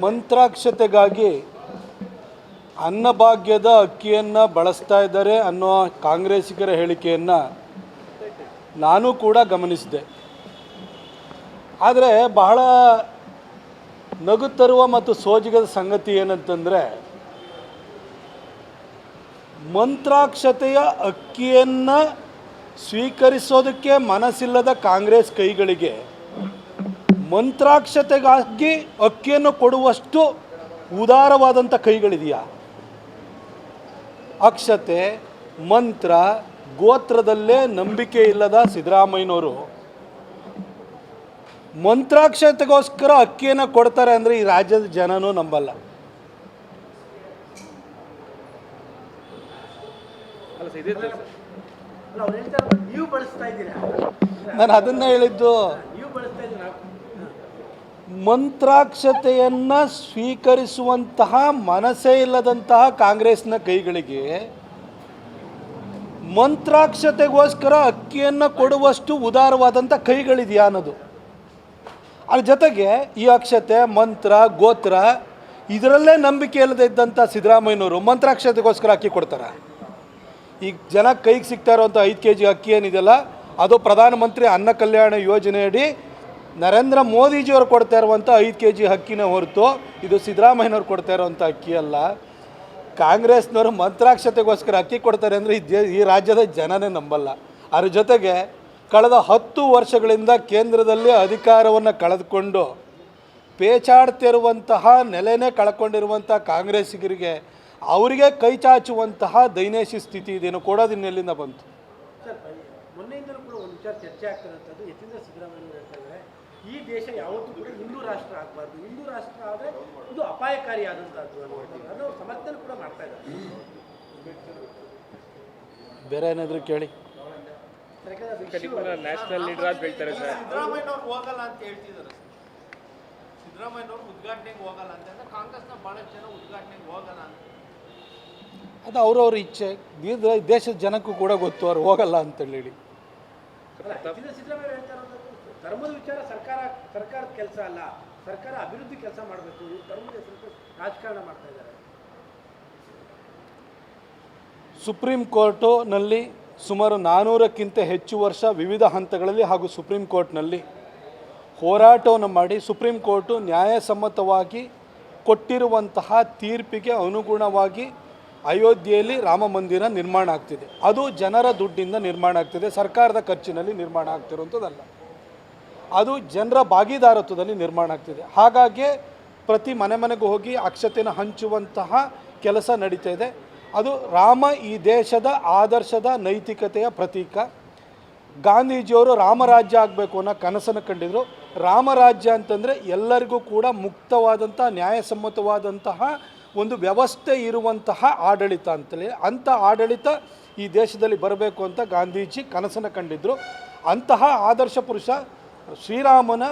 ಮಂತ್ರಾಕ್ಷತೆಗಾಗಿ ಅನ್ನಭಾಗ್ಯದ ಅಕ್ಕಿಯನ್ನು ಬಳಸ್ತಾ ಇದ್ದಾರೆ ಅನ್ನೋ ಕಾಂಗ್ರೆಸ್ಸಿಗರ ಹೇಳಿಕೆಯನ್ನು ನಾನು ಕೂಡ ಗಮನಿಸಿದೆ. ಆದರೆ ಬಹಳ ನಗು ತರುವ ಮತ್ತು ಸೋಜಿಗದ ಸಂಗತಿ ಏನಂತಂದರೆ, ಮಂತ್ರಾಕ್ಷತೆಯ ಅಕ್ಕಿಯನ್ನು ಸ್ವೀಕರಿಸೋದಕ್ಕೆ ಮನಸ್ಸಿಲ್ಲದ ಕಾಂಗ್ರೆಸ್ ಕೈಗಳಿಗೆ ಮಂತ್ರಾಕ್ಷತೆಗಾಗಿ ಅಕ್ಕಿಯನ್ನು ಕೊಡುವಷ್ಟು ಉದಾರವಾದಂಥ ಕೈಗಳಿದೆಯಾ? ಅಕ್ಷತೆ, ಮಂತ್ರ, ಗೋತ್ರದಲ್ಲೇ ನಂಬಿಕೆ ಇಲ್ಲದ ಸಿದ್ದರಾಮಯ್ಯನವರು ಮಂತ್ರಾಕ್ಷತೆಗೋಸ್ಕರ ಅಕ್ಕಿಯನ್ನು ಕೊಡ್ತಾರೆ ಅಂದರೆ ಈ ರಾಜ್ಯದ ಜನನೂ ನಂಬಲ್ಲ. ನಾನು ಅದನ್ನು ಹೇಳಿದ್ದು. ಮಂತ್ರಾಕ್ಷತೆಯನ್ನು ಸ್ವೀಕರಿಸುವಂತಹ ಮನಸ್ಸೇ ಇಲ್ಲದಂತಹ ಕಾಂಗ್ರೆಸ್ನ ಕೈಗಳಿಗೆ ಮಂತ್ರಾಕ್ಷತೆಗೋಸ್ಕರ ಅಕ್ಕಿಯನ್ನು ಕೊಡುವಷ್ಟು ಉದಾರವಾದಂಥ ಕೈಗಳಿದೆಯಾ ಅನ್ನೋದು. ಅದ್ರ ಜೊತೆಗೆ ಈ ಅಕ್ಷತೆ, ಮಂತ್ರ, ಗೋತ್ರ ಇದರಲ್ಲೇ ನಂಬಿಕೆ ಇಲ್ಲದೆ ಇದ್ದಂಥ ಸಿದ್ದರಾಮಯ್ಯನವರು ಮಂತ್ರಾಕ್ಷತೆಗೋಸ್ಕರ ಅಕ್ಕಿ ಕೊಡ್ತಾರೆ. ಈಗ ಜನ ಕೈಗೆ ಸಿಗ್ತಾ ಇರೋವಂಥ 5 kg ಅಕ್ಕಿ ಏನಿದೆಯಲ್ಲ, ಅದು ಪ್ರಧಾನಮಂತ್ರಿ ಅನ್ನ ಕಲ್ಯಾಣ ಯೋಜನೆಯಡಿ ನರೇಂದ್ರ ಮೋದಿಜಿಯವರು ಕೊಡ್ತಾ ಇರುವಂಥ 5 kg ಅಕ್ಕಿನ ಹೊರತು ಇದು ಸಿದ್ದರಾಮಯ್ಯನವ್ರು ಕೊಡ್ತಾ ಇರೋವಂಥ ಅಕ್ಕಿ ಅಲ್ಲ. ಕಾಂಗ್ರೆಸ್ನವರು ಮಂತ್ರಾಕ್ಷತೆಗೋಸ್ಕರ ಅಕ್ಕಿ ಕೊಡ್ತಾರೆ ಅಂದರೆ ಈ ರಾಜ್ಯದ ಜನನೇ ನಂಬಲ್ಲ. ಅದ್ರ ಜೊತೆಗೆ ಕಳೆದ 10 ವರ್ಷಗಳಿಂದ ಕೇಂದ್ರದಲ್ಲಿ ಅಧಿಕಾರವನ್ನು ಕಳೆದುಕೊಂಡು ಪೇಚಾಡ್ತಿರುವಂತಹ ನೆಲೆನೇ ಕಳ್ಕೊಂಡಿರುವಂಥ ಕಾಂಗ್ರೆಸ್ಸಿಗರಿಗೆ ಅವರಿಗೆ ಕೈ ಚಾಚುವಂತಹ ದೈನೇಶಿ ಸ್ಥಿತಿ ಇದೇನು ಕೊಡೋದಿನ್ನ ಎಲ್ಲಿಂದ ಬಂತು? ಮೊನ್ನೆಯಿಂದಲೂ ಕೂಡ ಒಂದು ವಿಚಾರ ಚರ್ಚೆ ಆಗ್ತಿರೋಂಥದ್ದು. ಯತೀಂದ್ರ ಸಿದ್ದರಾಮಯ್ಯ ಹೇಳ್ತಾ ಇದ್ದಾರೆ, ಈ ದೇಶ ಯಾವತ್ತೂ ಕೂಡ ಹಿಂದೂ ರಾಷ್ಟ್ರ ಆಗಬಾರ್ದು, ಹಿಂದೂ ರಾಷ್ಟ್ರ ಆದರೆ ಇದು ಅಪಾಯಕಾರಿಯಾದಂಥದ್ದು ಅನ್ನೋ ಸಮರ್ಥನೆ ಕೂಡ ಮಾಡ್ತಾ ಇದ್ದಾರೆ. ಬೇರೆ ಏನಾದರೂ ಕೇಳಿ. ನ್ಯಾಷನಲ್ ಲೀಡರ್ ಅಂತ ಹೇಳ್ತಾರೆ ಸರ್. ಸಿದ್ದರಾಮಯ್ಯನವ್ರು ಹೋಗಲ್ಲ ಅಂತ ಹೇಳ್ತಿದ್ದಾರೆ. ಸಿದ್ದರಾಮಯ್ಯನವ್ರು ಉದ್ಘಾಟನೆಗೆ ಹೋಗಲ್ಲ ಅಂತ, ಕಾಂಗ್ರೆಸ್ನ ಭಾಳಷ್ಟು ಜನ ಉದ್ಘಾಟನೆಗೆ ಹೋಗಲ್ಲ ಅಂತ. ಅದು ಅವ್ರವ್ರ ಇಚ್ಛೆ. ದೇಶದ ಜನಕ್ಕೂ ಕೂಡ ಗೊತ್ತು ಅವ್ರು ಹೋಗಲ್ಲ ಅಂತೇಳಿ. ಸಿದ್ದರಾಮಯ್ಯ ಹೇಳ್ತಾ ಇರೋದು ಧರ್ಮದ ವಿಚಾರ ಸರ್ಕಾರದ ಕೆಲಸ ಅಲ್ಲ, ಸರ್ಕಾರ ಅಭಿವೃದ್ಧಿ ಕೆಲಸ ಮಾಡಬೇಕು. ಧರ್ಮದ ಹೆಸರು ರಾಜಕಾರಣ ಮಾಡ್ತಾ ಇದ್ದಾರೆ. ಸುಪ್ರೀಂ ಕೋರ್ಟಿನಲ್ಲಿ ಸುಮಾರು 400ಕ್ಕಿಂತ ಹೆಚ್ಚು ವರ್ಷ ವಿವಿಧ ಹಂತಗಳಲ್ಲಿ ಹಾಗೂ ಸುಪ್ರೀಂ ಕೋರ್ಟ್ನಲ್ಲಿ ಹೋರಾಟವನ್ನು ಮಾಡಿ ಸುಪ್ರೀಂ ಕೋರ್ಟು ನ್ಯಾಯಸಮ್ಮತವಾಗಿ ಕೊಟ್ಟಿರುವಂತಹ ತೀರ್ಪಿಗೆ ಅನುಗುಣವಾಗಿ ಅಯೋಧ್ಯೆಯಲ್ಲಿ ರಾಮ ಮಂದಿರ ನಿರ್ಮಾಣ ಆಗ್ತಿದೆ. ಅದು ಜನರ ದುಡ್ಡಿಂದ ನಿರ್ಮಾಣ ಆಗ್ತಿದೆ, ಸರ್ಕಾರದ ಖರ್ಚಿನಲ್ಲಿ ನಿರ್ಮಾಣ ಆಗ್ತಿರುವಂಥದ್ದಲ್ಲ. ಅದು ಜನರ ಭಾಗಿದಾರತ್ವದಲ್ಲಿ ನಿರ್ಮಾಣ ಆಗ್ತಿದೆ. ಹಾಗಾಗಿ ಪ್ರತಿ ಮನೆಗೂ ಹೋಗಿ ಅಕ್ಷತೆನ ಹಂಚುವಂತಹ ಕೆಲಸ ನಡೀತಾ ಇದೆ. ಅದು ರಾಮ ಈ ದೇಶದ ಆದರ್ಶದ ನೈತಿಕತೆಯ ಪ್ರತೀಕ. ಗಾಂಧೀಜಿಯವರು ರಾಮರಾಜ್ಯ ಆಗಬೇಕು ಅನ್ನೋ ಕನಸನ್ನು ಕಂಡಿದ್ರು. ರಾಮರಾಜ್ಯ ಅಂತಂದರೆ ಎಲ್ಲರಿಗೂ ಕೂಡ ಮುಕ್ತವಾದಂಥ ನ್ಯಾಯಸಮ್ಮತವಾದಂತಹ ಒಂದು ವ್ಯವಸ್ಥೆ ಇರುವಂತಹ ಆಡಳಿತ ಅಂತಲೇ. ಅಂಥ ಆಡಳಿತ ಈ ದೇಶದಲ್ಲಿ ಬರಬೇಕು ಅಂತ ಗಾಂಧೀಜಿ ಕನಸನ್ನು ಕಂಡಿದ್ದರು. ಅಂತಹ ಆದರ್ಶ ಪುರುಷ ಶ್ರೀರಾಮನ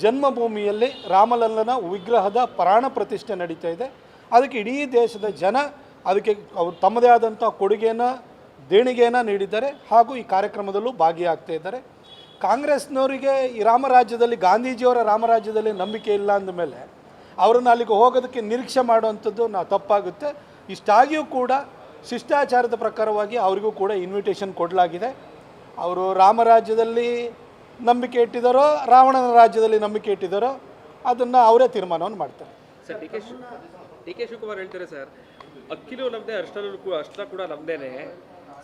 ಜನ್ಮಭೂಮಿಯಲ್ಲಿ ರಾಮಲಲ್ಲನ ವಿಗ್ರಹದ ಪ್ರಾಣ ಪ್ರತಿಷ್ಠೆ ನಡೀತಾ ಇದೆ. ಅದಕ್ಕೆ ಇಡೀ ದೇಶದ ಜನ ಅದಕ್ಕೆ ಅವರು ತಮ್ಮದೇ ಆದಂಥ ಕೊಡುಗೆಯನ್ನು ದೇಣಿಗೆಯನ್ನು ನೀಡಿದ್ದಾರೆ ಹಾಗೂ ಈ ಕಾರ್ಯಕ್ರಮದಲ್ಲೂ ಭಾಗಿಯಾಗ್ತಾ ಇದ್ದಾರೆ. ಕಾಂಗ್ರೆಸ್ನವರಿಗೆ ಈ ರಾಮರಾಜ್ಯದಲ್ಲಿ, ಗಾಂಧೀಜಿಯವರ ರಾಮರಾಜ್ಯದಲ್ಲಿ ನಂಬಿಕೆ ಇಲ್ಲ ಅಂದಮೇಲೆ ಅವರನ್ನು ಅಲ್ಲಿಗೆ ಹೋಗೋದಕ್ಕೆ ನಿರೀಕ್ಷೆ ಮಾಡುವಂಥದ್ದು ತಪ್ಪಾಗುತ್ತೆ. ಇಷ್ಟಾಗಿಯೂ ಕೂಡ ಶಿಷ್ಟಾಚಾರದ ಪ್ರಕಾರವಾಗಿ ಅವರಿಗೂ ಕೂಡ ಇನ್ವಿಟೇಷನ್ ಕೊಡಲಾಗಿದೆ. ಅವರು ರಾಮರಾಜ್ಯದಲ್ಲಿ ನಂಬಿಕೆ ಇಟ್ಟಿದ್ದಾರೋ ರಾವಣನ ರಾಜ್ಯದಲ್ಲಿ ನಂಬಿಕೆ ಇಟ್ಟಿದ್ದಾರೋ ಅದನ್ನು ಅವರೇ ತೀರ್ಮಾನವನ್ನು ಮಾಡ್ತಾರೆ. ಸರ್, ಡಿ ಕೆ ಶಿವಕುಮಾರ್ ಹೇಳ್ತಾರೆ ಸರ್, ಅಕ್ಕಿಲೂ ನಮ್ಮದೇ, ಅರ್ಶನ ಕೂಡ ನಮ್ಮದೇನೆ.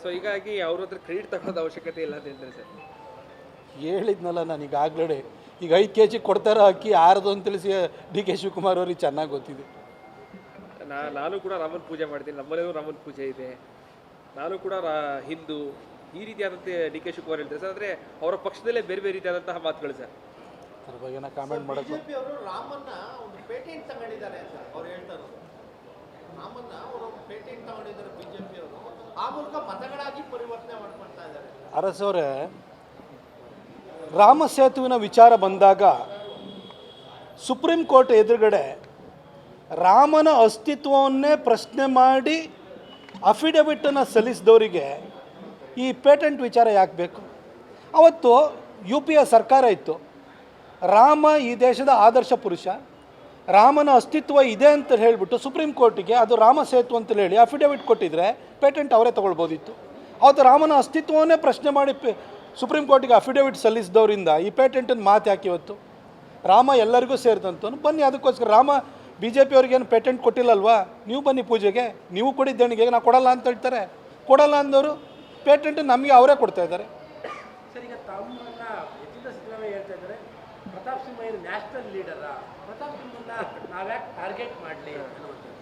ಸೊ ಹೀಗಾಗಿ ಅವ್ರ ಹತ್ರ ಕ್ರೆಡಿಟ್ ತಗೊಳ್ಳೋದು ಅವಶ್ಯಕತೆ ಇಲ್ಲ ಅಂತ ಹೇಳ್ತಾರೆ ಸರ್. ಹೇಳಿದ್ನಲ್ಲ ನಾನು ಈಗಾಗಲೇ. ಈಗ 5 kg ಕೊಡ್ತಾರೋ ಅಕ್ಕಿ ಯಾರದು ಅಂತ ತಿಳಿಸಿ ಡಿ ಕೆ ಶಿವಕುಮಾರ್ ಅವ್ರಿಗೆ ಚೆನ್ನಾಗಿ ಗೊತ್ತಿದೆ. ನಾನು ಕೂಡ ರಾಮನ ಪೂಜೆ ಮಾಡ್ತೀನಿ, ನಮ್ಮನೇಲೂ ರಾಮನ ಪೂಜೆ ಇದೆ, ನಾನು ಕೂಡ ಹಿಂದೂ, ಈ ರೀತಿಯಾದಂತೆ ಡಿ ಕೆ ಶಿವಕುಮಾರ್ ಹೇಳ್ತಾರೆ ಸರ್. ಆದರೆ ಅವರ ಪಕ್ಷದಲ್ಲೇ ಬೇರೆ ಬೇರೆ ರೀತಿಯಾದಂತಹ ಮಾತುಗಳು ಸರ್. ಅದ್ರ ಬಗ್ಗೆ ಕಾಮೆಂಟ್ ಮಾಡೋದು. ಬಿಜೆಪಿ ಅವರು ರಾಮನ್ನ ಒಂದು ಪೇಟೆಂಟ್ ತಗೊಂಡಿದ್ದಾರೆ ಅಂತ ಅವ್ರು ಹೇಳ್ತಾರೆ. ರಾಮನ್ನ ಅವರು ಪೇಟೆಂಟ್ ತಗೊಂಡಿದ್ದಾರೆ ಬಿಜೆಪಿ ಅವರು, ಆ ಮೂಲಕ ಮತಗಳಾಗಿ ಪರಿವರ್ತನೆ ಮಾಡ್ಕೊಳ್ತಾ ಇದ್ದಾರೆ. ಅರಸವರೇ, ರಾಮ ಸೇತುವಿನ ವಿಚಾರ ಬಂದಾಗ ಸುಪ್ರೀಂ ಕೋರ್ಟ್ ಎದುರುಗಡೆ ರಾಮನ ಅಸ್ತಿತ್ವವನ್ನೇ ಪ್ರಶ್ನೆ ಮಾಡಿ ಅಫಿಡವಿಟನ್ನು ಸಲ್ಲಿಸಿದವರಿಗೆ ಈ ಪೇಟೆಂಟ್ ವಿಚಾರ ಯಾಕೆ ಬೇಕು? ಅವತ್ತು UPA ಸರ್ಕಾರ ಇತ್ತು. ರಾಮ ಈ ದೇಶದ ಆದರ್ಶ ಪುರುಷ, ರಾಮನ ಅಸ್ತಿತ್ವ ಇದೆ ಅಂತ ಹೇಳಿಬಿಟ್ಟು ಸುಪ್ರೀಂ ಕೋರ್ಟಿಗೆ ಅದು ರಾಮ ಸೇತು ಅಂತ ಹೇಳಿ ಅಫಿಡೇವಿಟ್ ಕೊಟ್ಟಿದ್ರೆ ಪೇಟೆಂಟ್ ಅವರೇ ತೊಗೊಳ್ಬೋದಿತ್ತು. ಅವತ್ತು ರಾಮನ ಅಸ್ತಿತ್ವವನ್ನೇ ಪ್ರಶ್ನೆ ಮಾಡಿ ಸುಪ್ರೀಂ ಕೋರ್ಟಿಗೆ ಅಫಿಡೇವಿಟ್ ಸಲ್ಲಿಸಿದವರಿಂದ ಈ ಪೇಟೆಂಟನ್ನು ಮಾತು ಯಾಕೆ ಇವತ್ತು? ರಾಮ ಎಲ್ಲರಿಗೂ ಸೇರಿದಂತವನು, ಬನ್ನಿ. ಅದಕ್ಕೋಸ್ಕರ ರಾಮ ಬಿ ಜೆ ಪಿಯವ್ರಿಗೇನು ಪೇಟೆಂಟ್ ಕೊಟ್ಟಿಲ್ಲಲ್ವಾ? ನೀವು ಬನ್ನಿ ಪೂಜೆಗೆ, ನೀವು ಕೊಡಿ ದೇಣಿಗೆಗೆ, ನಾವು ಕೊಡಲ್ಲ ಅಂತ ಹೇಳ್ತಾರೆ. ಕೊಡಲ್ಲ ಅಂದವರು ಪೇಟೆಂಟ್ ನಮಗೆ ಅವರೇ ಕೊಡ್ತಾ ಇದ್ದಾರೆ. ಸರ್, ಈಗ ತಮ್ಮನ್ನ ಯತೀಂದ್ರ ಸಿದ್ದರಾಮಯ್ಯ ಹೇಳ್ತಾ ಇದ್ದಾರೆ, ಪ್ರತಾಪ್ ಸಿಂಹ ನ್ಯಾಷನಲ್ ಲೀಡರಾ, ಪ್ರತಾಪ್ ಸಿಂಹನ್ನ ನಾವ್ಯಾಕೆ ಟಾರ್ಗೆಟ್ ಮಾಡಲಿ ಅನ್ನುವಂಥದ್ದು.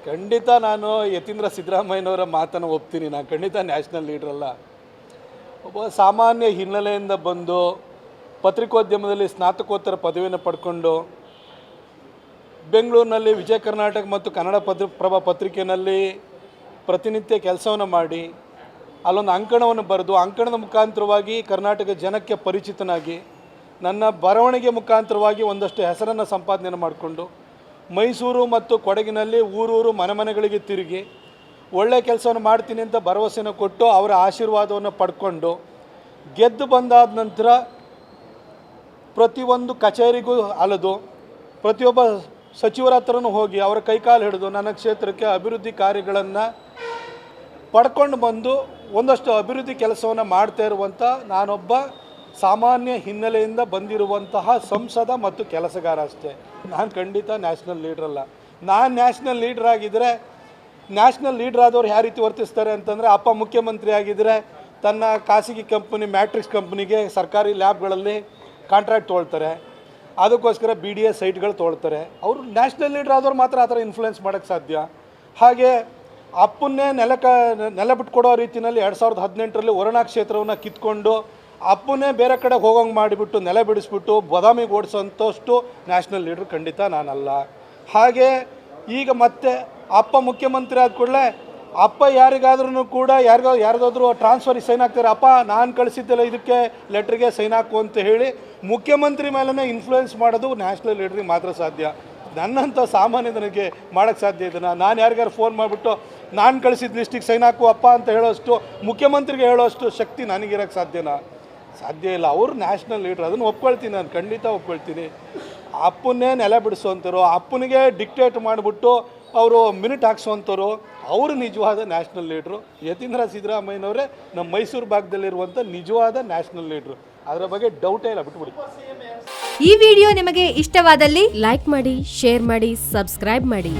ಖಂಡಿತ ನಾನು ಯತೀಂದ್ರ ಸಿದ್ದರಾಮಯ್ಯನವರ ಮಾತನ್ನು ಒಪ್ತೀನಿ. ನಾನು ಖಂಡಿತ ನ್ಯಾಷನಲ್ ಲೀಡ್ರಲ್ಲ. ಒಬ್ಬ ಸಾಮಾನ್ಯ ಹಿನ್ನೆಲೆಯಿಂದ ಬಂದು ಪತ್ರಿಕೋದ್ಯಮದಲ್ಲಿ ಸ್ನಾತಕೋತ್ತರ ಪದವಿಯನ್ನು ಪಡ್ಕೊಂಡು ಬೆಂಗಳೂರಿನಲ್ಲಿ ವಿಜಯ ಕರ್ನಾಟಕ ಮತ್ತು ಕನ್ನಡ ಪ್ರಭ ಪತ್ರಿಕೆಯಲ್ಲಿ ಪ್ರತಿನಿತ್ಯ ಕೆಲಸವನ್ನು ಮಾಡಿ ಅಲ್ಲೊಂದು ಅಂಕಣವನ್ನು ಬರೆದು ಅಂಕಣದ ಮುಖಾಂತರವಾಗಿ ಕರ್ನಾಟಕ ಜನಕ್ಕೆ ಪರಿಚಿತನಾಗಿ ನನ್ನ ಬರವಣಿಗೆ ಮುಖಾಂತರವಾಗಿ ಒಂದಷ್ಟು ಹೆಸರನ್ನು ಸಂಪಾದನೆ ಮಾಡಿಕೊಂಡು ಮೈಸೂರು ಮತ್ತು ಕೊಡಗಿನಲ್ಲಿ ಊರೂರು ಮನೆಗಳಿಗೆ ತಿರುಗಿ ಒಳ್ಳೆಯ ಕೆಲಸವನ್ನು ಮಾಡ್ತೀನಿ ಅಂತ ಭರವಸೆಯನ್ನು ಕೊಟ್ಟು ಅವರ ಆಶೀರ್ವಾದವನ್ನು ಪಡ್ಕೊಂಡು ಗೆದ್ದು ಬಂದಾದ ನಂತರ ಪ್ರತಿಯೊಂದು ಕಚೇರಿಗೂ ಅಲೆದು ಪ್ರತಿಯೊಬ್ಬ ಸಚಿವರ ಹತ್ರನೂ ಹೋಗಿ ಅವರ ಕೈಕಾಲು ಹಿಡಿದು ನನ್ನ ಕ್ಷೇತ್ರಕ್ಕೆ ಅಭಿವೃದ್ಧಿ ಕಾರ್ಯಗಳನ್ನು ಪಡ್ಕೊಂಡು ಬಂದು ಒಂದಷ್ಟು ಅಭಿವೃದ್ಧಿ ಕೆಲಸವನ್ನು ಮಾಡ್ತಾ ಇರುವಂಥ ನಾನೊಬ್ಬ ಸಾಮಾನ್ಯ ಹಿನ್ನೆಲೆಯಿಂದ ಬಂದಿರುವಂತಹ ಸಂಸದ ಮತ್ತು ಕೆಲಸಗಾರ ಅಷ್ಟೇ. ನಾನು ಖಂಡಿತ ನ್ಯಾಷನಲ್ ಲೀಡ್ರಲ್ಲ. ನಾನು ನ್ಯಾಷನಲ್ ಲೀಡ್ರ್ ಆಗಿದ್ದರೆ, ನ್ಯಾಷನಲ್ ಲೀಡ್ರ್ ಆದವ್ರು ಯಾವ ರೀತಿ ವರ್ತಿಸ್ತಾರೆ ಅಂತಂದರೆ, ಅಪ್ಪ ಮುಖ್ಯಮಂತ್ರಿ ಆಗಿದ್ದರೆ ತನ್ನ ಖಾಸಗಿ ಕಂಪ್ನಿ ಮ್ಯಾಟ್ರಿಕ್ಸ್ ಕಂಪ್ನಿಗೆ ಸರ್ಕಾರಿ ಲ್ಯಾಬ್ಗಳಲ್ಲಿ ಕಾಂಟ್ರಾಕ್ಟ್ ತೊಗೊಳ್ತಾರೆ, ಅದಕ್ಕೋಸ್ಕರ BDA ಸೈಟ್ಗಳು ತೊಗೊಳ್ತಾರೆ. ಅವರು ನ್ಯಾಷನಲ್ ಲೀಡ್ರ್ ಆದವ್ರು ಮಾತ್ರ ಆ ಥರ ಇನ್ಫ್ಲುಯೆನ್ಸ್ ಮಾಡೋಕ್ಕೆ ಸಾಧ್ಯ. ಹಾಗೆ ಅಪ್ಪನ್ನೇ ನೆಲ ಬಿಟ್ಕೊಡೋ ರೀತಿಯಲ್ಲಿ 2018ರಲ್ಲಿ ವರುಣಾ ಕ್ಷೇತ್ರವನ್ನು ಕಿತ್ಕೊಂಡು ಅಪ್ಪನ್ನೇ ಬೇರೆ ಕಡೆ ಹೋಗೋಂಗೆ ಮಾಡಿಬಿಟ್ಟು ನೆಲ ಬಿಡಿಸ್ಬಿಟ್ಟು ಬದಾಮಿಗೆ ಓಡಿಸೋಂಥಷ್ಟು ನ್ಯಾಷನಲ್ ಲೀಡ್ರ್ ಖಂಡಿತ ನಾನಲ್ಲ. ಹಾಗೆ ಈಗ ಮತ್ತೆ ಅಪ್ಪ ಮುಖ್ಯಮಂತ್ರಿ ಆದ ಕೂಡಲೇ ಅಪ್ಪ ಯಾರಿಗಾದ್ರೂ ಕೂಡ ಯಾರಿಗಾದ್ರೂ ಟ್ರಾನ್ಸ್ಫರಿಗೆ ಸೈನ್ ಹಾಕ್ತಾರೆ, ಅಪ್ಪ ನಾನು ಕಳಿಸಿದ್ದೆಲ್ಲ ಇದಕ್ಕೆ ಲೆಟ್ರಿಗೆ ಸೈನ್ ಹಾಕು ಅಂತ ಹೇಳಿ ಮುಖ್ಯಮಂತ್ರಿ ಮೇಲೇ ಇನ್ಫ್ಲೂಯೆನ್ಸ್ ಮಾಡೋದು ನ್ಯಾಷನಲ್ ಲೀಡ್ರಿಗೆ ಮಾತ್ರ ಸಾಧ್ಯ. ನನ್ನಂಥ ಸಾಮಾನ್ಯನಿಗೆ ಮಾಡೋಕ್ಕೆ ಸಾಧ್ಯ ಇದನ್ನು. ನಾನು ಯಾರಿಗಾರು ಫೋನ್ ಮಾಡಿಬಿಟ್ಟು ನಾನು ಕಳಿಸಿದ ಲಿಸ್ಟಿಗೆ ಸೈನ್ ಹಾಕು ಅಪ್ಪ ಅಂತ ಹೇಳೋಷ್ಟು, ಮುಖ್ಯಮಂತ್ರಿಗೆ ಹೇಳೋಷ್ಟು ಶಕ್ತಿ ನನಗಿರೋಕ್ಕೆ ಸಾಧ್ಯನಾ? ಸಾಧ್ಯ ಇಲ್ಲ. ಅವರು ನ್ಯಾಷನಲ್ ಲೀಡ್ರ್, ಅದನ್ನು ಒಪ್ಕೊಳ್ತೀನಿ, ನಾನು ಖಂಡಿತ ಒಪ್ಕೊಳ್ತೀನಿ. ಅಪ್ಪನ್ನೇ ನೆಲ ಬಿಡಿಸೋಂಥವ್ರು, ಅಪ್ಪನಿಗೆ ಡಿಕ್ಟೇಟ್ ಮಾಡಿಬಿಟ್ಟು ಅವರು ಮಿನಿಟ್ ಹಾಕ್ಸೋಂಥವ್ರು, ಅವರು ನಿಜವಾದ ನ್ಯಾಷನಲ್ ಲೀಡ್ರು. ಯತೀಂದ್ರ ಸಿದ್ದರಾಮಯ್ಯನವರೇ ನಮ್ಮ ಮೈಸೂರು ಭಾಗದಲ್ಲಿರುವಂಥ ನಿಜವಾದ ನ್ಯಾಷನಲ್ ಲೀಡ್ರು. ಅದರ ಬಗ್ಗೆ ಡೌಟೇ ಇಲ್ಲ, ಬಿಟ್ಬಿಡಿ. ಈ ವಿಡಿಯೋ ನಿಮಗೆ ಇಷ್ಟವಾದಲ್ಲಿ ಲೈಕ್ ಮಾಡಿ, ಶೇರ್ ಮಾಡಿ, ಸಬ್ಸ್ಕ್ರೈಬ್ ಮಾಡಿ.